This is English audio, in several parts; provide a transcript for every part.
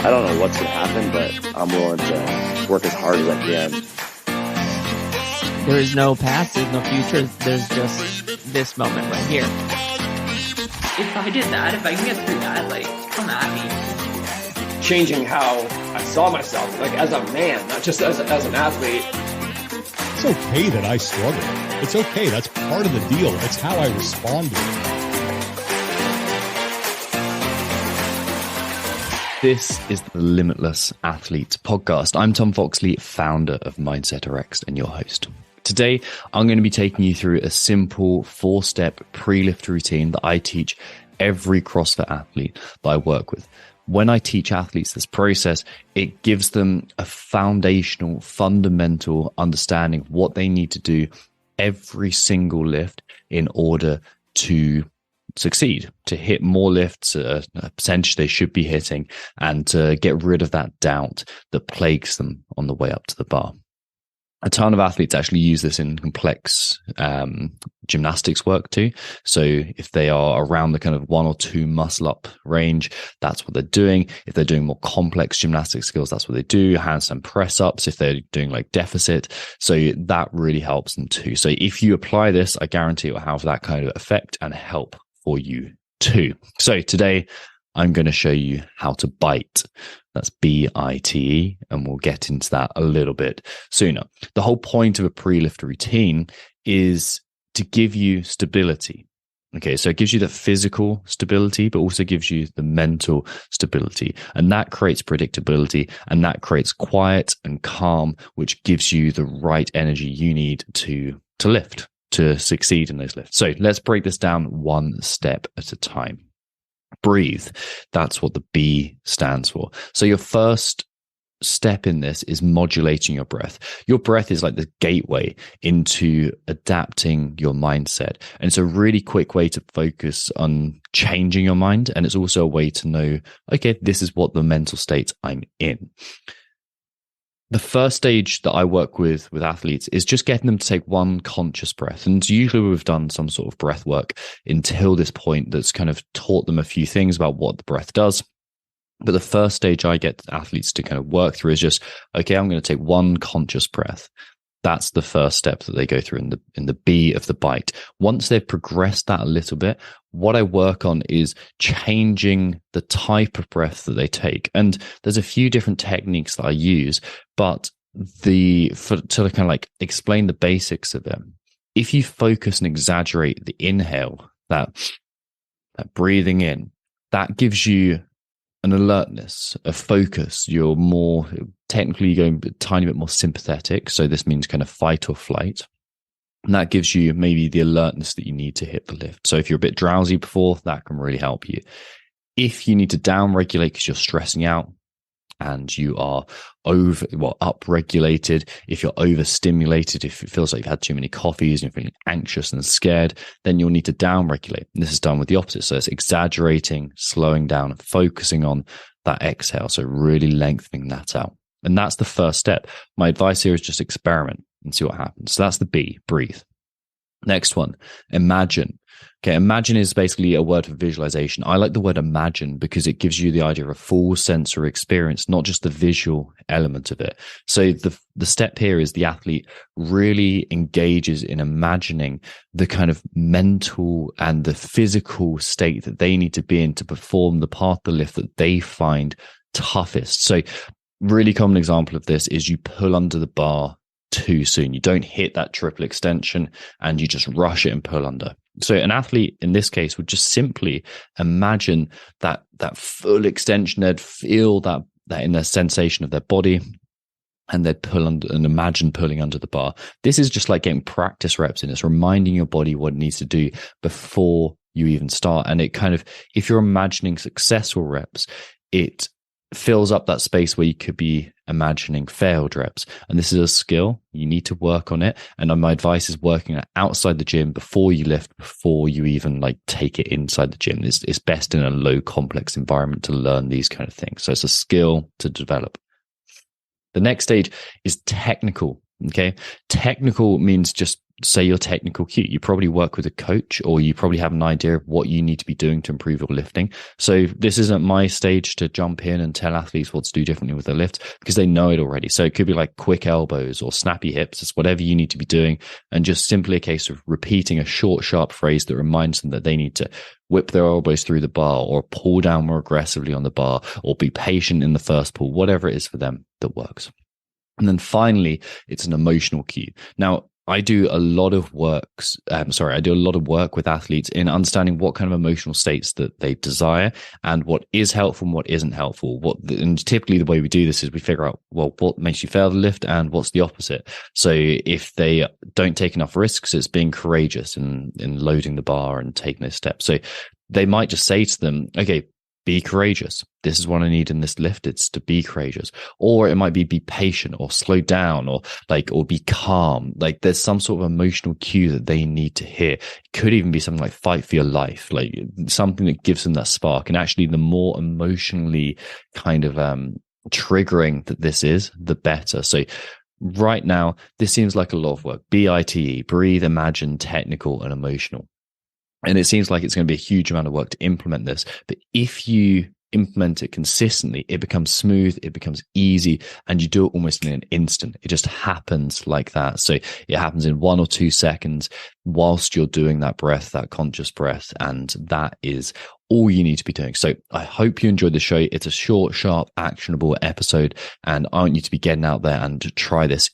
I don't know what's going to happen, but I'm willing to work as hard as I can. There is no past, there's no future, there's just this moment right here. If I did that, if I can get through that, like, come at me. Changing how I saw myself, like as a man, not just as an athlete. It's okay that I struggle. It's okay. That's part of the deal. That's how I respond to it. This is the Limitless Athlete podcast. I'm Tom Foxley, founder of Mindset Rx'd and your host. Today, I'm going to be taking you through a simple 4-step pre-lift routine that I teach every CrossFit athlete that I work with. When I teach athletes this process, it gives them a foundational, fundamental understanding of what they need to do every single lift in order to succeed, to hit more lifts, a percentage they should be hitting, and to get rid of that doubt that plagues them on the way up to the bar. A ton of athletes actually use this in complex gymnastics work too. So if they are around the kind of 1 or 2 muscle up range, that's what they're doing. If they're doing more complex gymnastic skills, that's what they do. Handstand press ups, if they're doing like deficit. So that really helps them too. So if you apply this, I guarantee it will have that kind of effect and help for you too. So today I'm going to show you how to bite. That's B-I-T-E, and we'll get into that a little bit sooner. The whole point of a pre-lift routine is to give you stability. Okay, so it gives you the physical stability, but also gives you the mental stability. And that creates predictability, and that creates quiet and calm, which gives you the right energy you need to lift, to succeed in those lifts. So let's break this down one step at a time. Breathe. That's what the B stands for. So your first step in this is modulating your breath. Your breath is like the gateway into adapting your mindset. And it's a really quick way to focus on changing your mind. And it's also a way to know, okay, this is what the mental state I'm in. The first stage that I work with athletes is just getting them to take one conscious breath. And usually we've done some sort of breath work until this point that's kind of taught them a few things about what the breath does. But the first stage I get athletes to kind of work through is just, okay, I'm going to take one conscious breath. That's the first step that they go through in the B of the bite. Once they've progressed that a little bit, what I work on is changing the type of breath that they take. And there's a few different techniques that I use, but to kind of like explain the basics of them. If you focus and exaggerate the inhale, that breathing in, that gives you an alertness, a focus. You're more technically going a tiny bit more sympathetic. So this means kind of fight or flight. And that gives you maybe the alertness that you need to hit the lift. So if you're a bit drowsy before, that can really help you. If you need to down regulate because you're stressing out and you are up-regulated, if you're overstimulated, if it feels like you've had too many coffees and you're feeling anxious and scared, then you'll need to down-regulate. And this is done with the opposite. So it's exaggerating, slowing down, focusing on that exhale. So really lengthening that out. And that's the first step. My advice here is just experiment and see what happens. So that's the B, breathe. Next one, imagine. Okay, imagine is basically a word for visualization. I like the word imagine because it gives you the idea of a full sensory experience, not just the visual element of it. So the step here is the athlete really engages in imagining the kind of mental and the physical state that they need to be in to perform the part of the lift that they find toughest. So really common example of this is you pull under the bar too soon. You don't hit that triple extension and you just rush it and pull under. So an athlete in this case would just simply imagine that full extension. They'd feel that in their sensation of their body, and they'd pull under and imagine pulling under the bar. This is just like getting practice reps in. It's reminding your body what it needs to do before you even start. And it kind of, if you're imagining successful reps, it fills up that space where you could be imagining failed reps. And this is a skill. You need to work on it. And my advice is working outside the gym before you lift, before you even like take it inside the gym. It's best in a low complex environment to learn these kind of things. So it's a skill to develop. The next stage is technical. Okay. Technical means just say your technical cue. You probably work with a coach, or you probably have an idea of what you need to be doing to improve your lifting. So this isn't my stage to jump in and tell athletes what to do differently with their lift, because they know it already. So it could be like quick elbows or snappy hips. It's whatever you need to be doing, and just simply a case of repeating a short, sharp phrase that reminds them that they need to whip their elbows through the bar, or pull down more aggressively on the bar, or be patient in the first pull, whatever it is for them that works. And then finally, it's an emotional cue. Now, I do a lot of work with athletes in understanding what kind of emotional states that they desire, and what is helpful and what isn't helpful. And typically the way we do this is we figure out, well, what makes you fail the lift and what's the opposite. So if they don't take enough risks, it's being courageous in loading the bar and taking those steps. So they might just say to them, okay, be courageous. This is what I need in this lift. It's to be courageous. Or it might be patient, or slow down, or be calm. Like there's some sort of emotional cue that they need to hear. It could even be something like fight for your life, like something that gives them that spark. And actually, the more emotionally kind of triggering that this is, the better. So right now, this seems like a lot of work. BITE, breathe, imagine, technical, and emotional. And it seems like it's going to be a huge amount of work to implement this. But if you implement it consistently, it becomes smooth, it becomes easy, and you do it almost in an instant. It just happens like that. So it happens in 1 or 2 seconds whilst you're doing that breath, that conscious breath. And that is all you need to be doing. So I hope you enjoyed the show. It's a short, sharp, actionable episode. And I want you to be getting out there and to try this.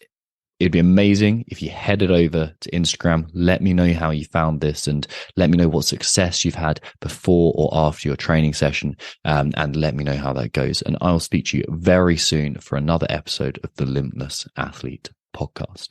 It'd be amazing if you headed over to Instagram. Let me know how you found this, and let me know what success you've had before or after your training session, and let me know how that goes. And I'll speak to you very soon for another episode of the Limitless Athlete podcast.